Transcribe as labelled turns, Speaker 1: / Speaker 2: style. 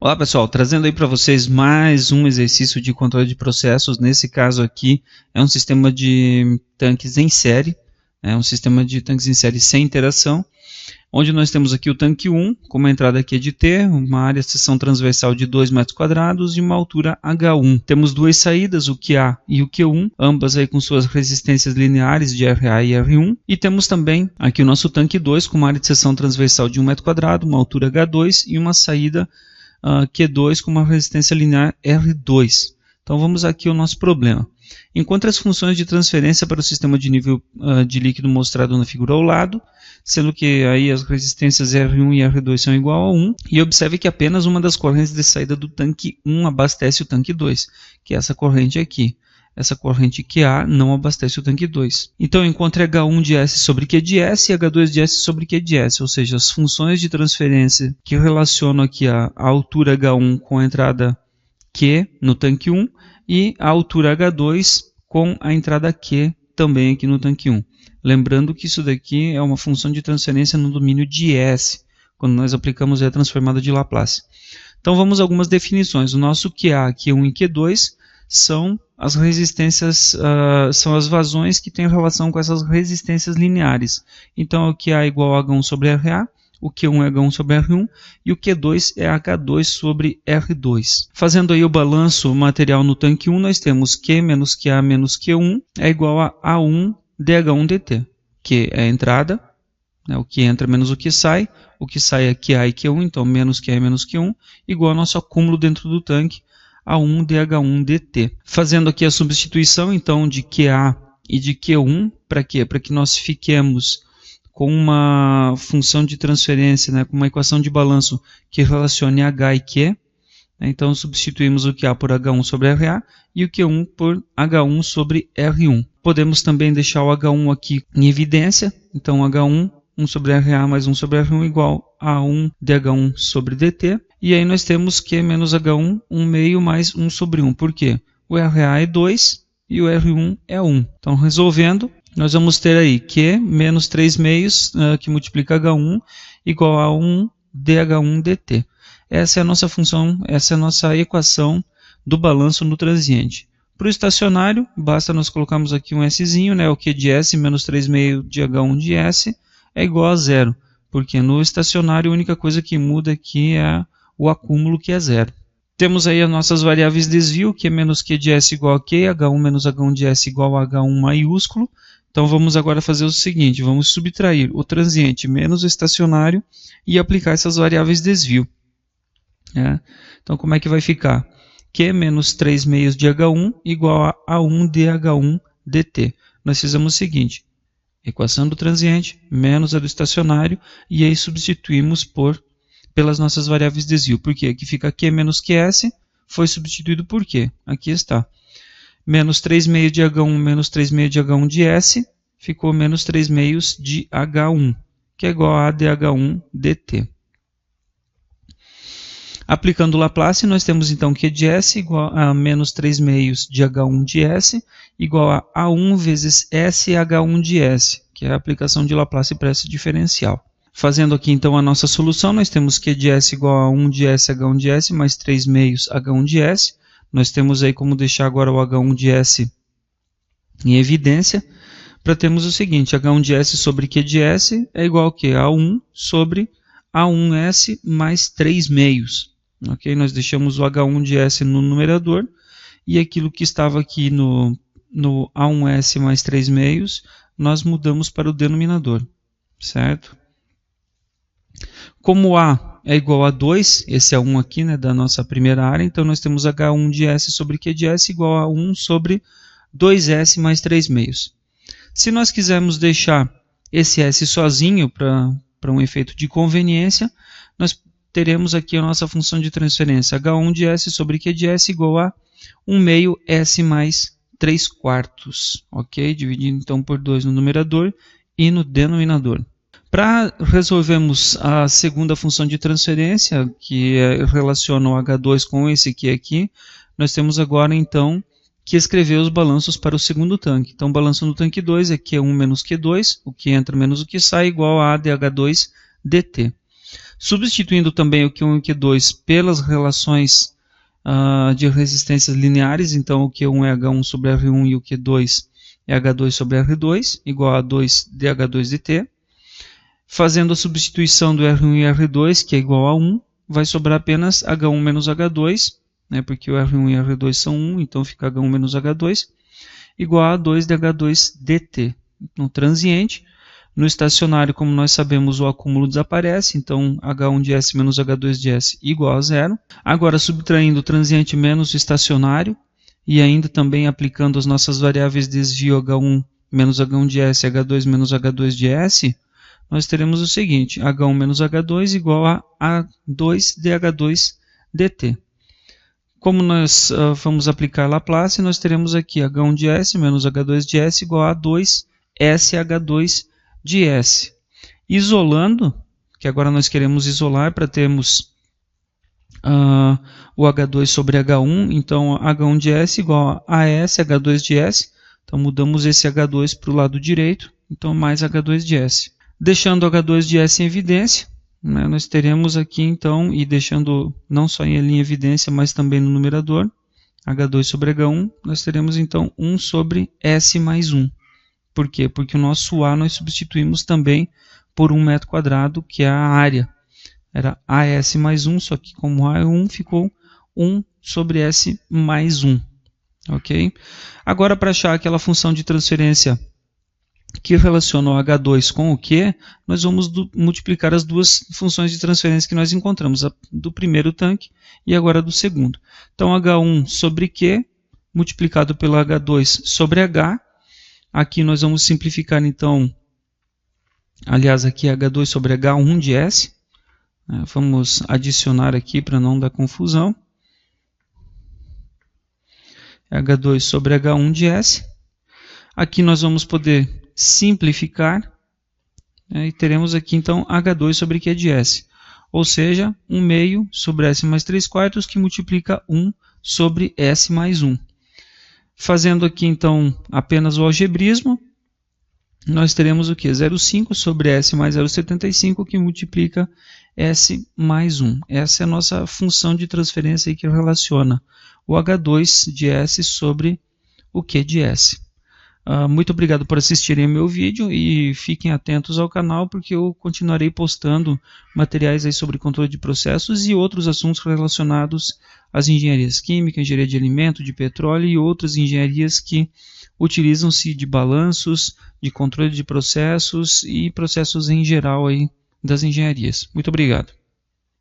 Speaker 1: Olá pessoal, trazendo aí para vocês mais um exercício de controle de processos. Nesse caso aqui é um sistema de tanques em série, um sistema de tanques em série sem interação, onde nós temos aqui o tanque 1, com uma entrada aqui de T, uma área de seção transversal de 2 metros quadrados e uma altura H1. Temos duas saídas, o QA e o Q1, ambas aí com suas resistências lineares de RA e R1. E temos também aqui o nosso tanque 2, com uma área de seção transversal de 1 metro quadrado, uma altura H2 e uma saída Q2 com uma resistência linear R2. Então vamos aqui ao nosso problema. Encontre as funções de transferência para o sistema de nível de líquido mostrado na figura ao lado, sendo que aí as resistências R1 e R2 são igual a 1, e observe que apenas uma das correntes de saída do tanque 1 abastece o tanque 2, que é essa corrente aqui. Essa corrente QA não abastece o tanque 2. Então encontre H1 de S sobre Q de S e H2 de S sobre Q de S, ou seja, as funções de transferência que relacionam aqui a altura H1 com a entrada Q no tanque 1 e a altura H2 com a entrada Q também aqui no tanque 1. Lembrando que isso daqui é uma função de transferência no domínio de S, quando nós aplicamos a transformada de Laplace. Então vamos a algumas definições. O nosso QA, Q1 e Q2 são as resistências, são as vazões que têm relação com essas resistências lineares. Então o QA é igual a H1 sobre RA, o Q1 é H1 sobre R1 e o Q2 é H2 sobre R2. Fazendo aí o balanço material no tanque 1, nós temos Q menos QA menos Q1 é igual a A1 dH1 dt. Q é a entrada, o que entra menos o que sai é QA e Q1, então menos QA menos Q1, igual ao nosso acúmulo dentro do tanque, A1 dH1 dt. Fazendo aqui a substituição então de QA e de Q1, para quê? Para que nós fiquemos com uma função de transferência, com uma equação de balanço que relacione H e Q. Então substituímos o QA por H1 sobre RA e o Q1 por H1 sobre R1. Podemos também deixar o H1 aqui em evidência, então H1, 1 sobre RA mais 1 sobre R1 igual a 1 dH1 sobre dt. E aí nós temos Q menos H1, 1 meio mais 1 sobre 1. Por quê? O RA é 2 e o R1 é 1. Então resolvendo, nós vamos ter aí Q menos 3 meios, que multiplica H1, igual a 1 dH1 dt. Essa é a nossa função, essa é a nossa equação do balanço no transiente. Para o estacionário, basta nós colocarmos aqui um Szinho, o Q de S menos 3 meios de H1 de S é igual a 0. Porque no estacionário a única coisa que muda aqui é o acúmulo, que é 0. Temos aí as nossas variáveis de desvio, Q menos Q de S igual a Q, H1 menos H1 de S igual a H1 maiúsculo. Então vamos agora fazer o seguinte, vamos subtrair o transiente menos o estacionário e aplicar essas variáveis de desvio. Então como é que vai ficar? Q menos 3 meios de H1 igual a A1 dH1 dt. Nós fizemos o seguinte, equação do transiente menos a do estacionário e aí substituímos pelas nossas variáveis de desvio. Por quê? Aqui fica Q menos QS, foi substituído por quê? Aqui está. Menos 3 meios de H1 menos 3 meios de H1 de S, ficou menos 3 meios de H1, que é igual a dH1 dt. Aplicando o Laplace, nós temos então Q de S igual a menos 3 meios de H1 de S, igual a A1 vezes S H1 de S, que é a aplicação de Laplace para esse diferencial. Fazendo aqui então a nossa solução, nós temos Q de S igual a 1 de S H1 de S mais 3 meios H1 de S. Nós temos aí como deixar agora o H1 de S em evidência, para termos o seguinte, H1 de S sobre Q de S é igual a quê? A1 sobre A1S mais 3 meios. Okay? Nós deixamos o H1 de S no numerador e aquilo que estava aqui no A1S mais 3 meios, nós mudamos para o denominador, certo? Como A é igual a 2, esse é 1 aqui, da nossa primeira área, então nós temos H1 de S sobre Q de S igual a 1 sobre 2S mais 3 meios. Se nós quisermos deixar esse S sozinho para um efeito de conveniência, nós teremos aqui a nossa função de transferência H1 de S sobre Q de S igual a 1 meio S mais 3 quartos. Ok? Dividindo então por 2 no numerador e no denominador. Para resolvermos a segunda função de transferência, que relaciona o H2 com esse aqui, nós temos agora então que escrever os balanços para o segundo tanque. Então o balanço no tanque 2 é Q1 menos Q2, o que entra menos o que sai, igual a dH2 dt. Substituindo também o Q1 e o Q2 pelas relações de resistências lineares, então o Q1 é H1 sobre R1 e o Q2 é H2 sobre R2, igual a 2 dH2 dt. Fazendo a substituição do R1 e R2, que é igual a 1, vai sobrar apenas H1 menos H2, né, porque o R1 e o R2 são 1, então fica H1 menos H2, igual a 2 dH2 dt. No transiente, no estacionário, como nós sabemos, o acúmulo desaparece, então H1 de S menos H2 de S igual a 0. Agora, subtraindo o transiente menos o estacionário, e ainda também aplicando as nossas variáveis de desvio H1 menos H1 de S e H2 menos H2 de S, nós teremos o seguinte, H1 menos H2 igual a 2 dH2 dt. Como nós vamos aplicar Laplace, nós teremos aqui H1 de S menos H2 de S igual a 2 SH2 de S. Isolando, que agora nós queremos isolar para termos o H2 sobre H1, então H1 de S igual a S, H2 de S, então mudamos esse H2 para o lado direito, então mais H2 de S. Deixando o H2 de S em evidência, né, nós teremos aqui então, e deixando não só em evidência, mas também no numerador, H2 sobre H1, nós teremos então 1 sobre S mais 1. Por quê? Porque o nosso A nós substituímos também por 1 metro quadrado, que é a área. Era AS mais 1, só que como A é 1, ficou 1 sobre S mais 1. Ok? Agora, para achar aquela função de transferência que relaciona o H2 com o Q, nós vamos multiplicar as duas funções de transferência que nós encontramos, a do primeiro tanque e agora do segundo. Então, H1 sobre Q, multiplicado pelo H2 sobre H. Aqui nós vamos simplificar, então, aliás, aqui é H2 sobre H1 de S. Vamos adicionar aqui para não dar confusão. H2 sobre H1 de S. Aqui nós vamos poder simplificar, né, e teremos aqui então H2 sobre Q de S, ou seja, 1 meio sobre S mais 3 quartos, que multiplica 1 sobre S mais 1. Fazendo aqui então apenas o algebrismo, nós teremos o que? 0,5 sobre S mais 0,75, que multiplica S mais 1. Essa é a nossa função de transferência aí que relaciona o H2 de S sobre o Q de S. Muito obrigado por assistirem ao meu vídeo e fiquem atentos ao canal, porque eu continuarei postando materiais aí sobre controle de processos e outros assuntos relacionados às engenharias químicas, engenharia de alimento, de petróleo e outras engenharias que utilizam-se de balanços, de controle de processos e processos em geral aí das engenharias. Muito obrigado.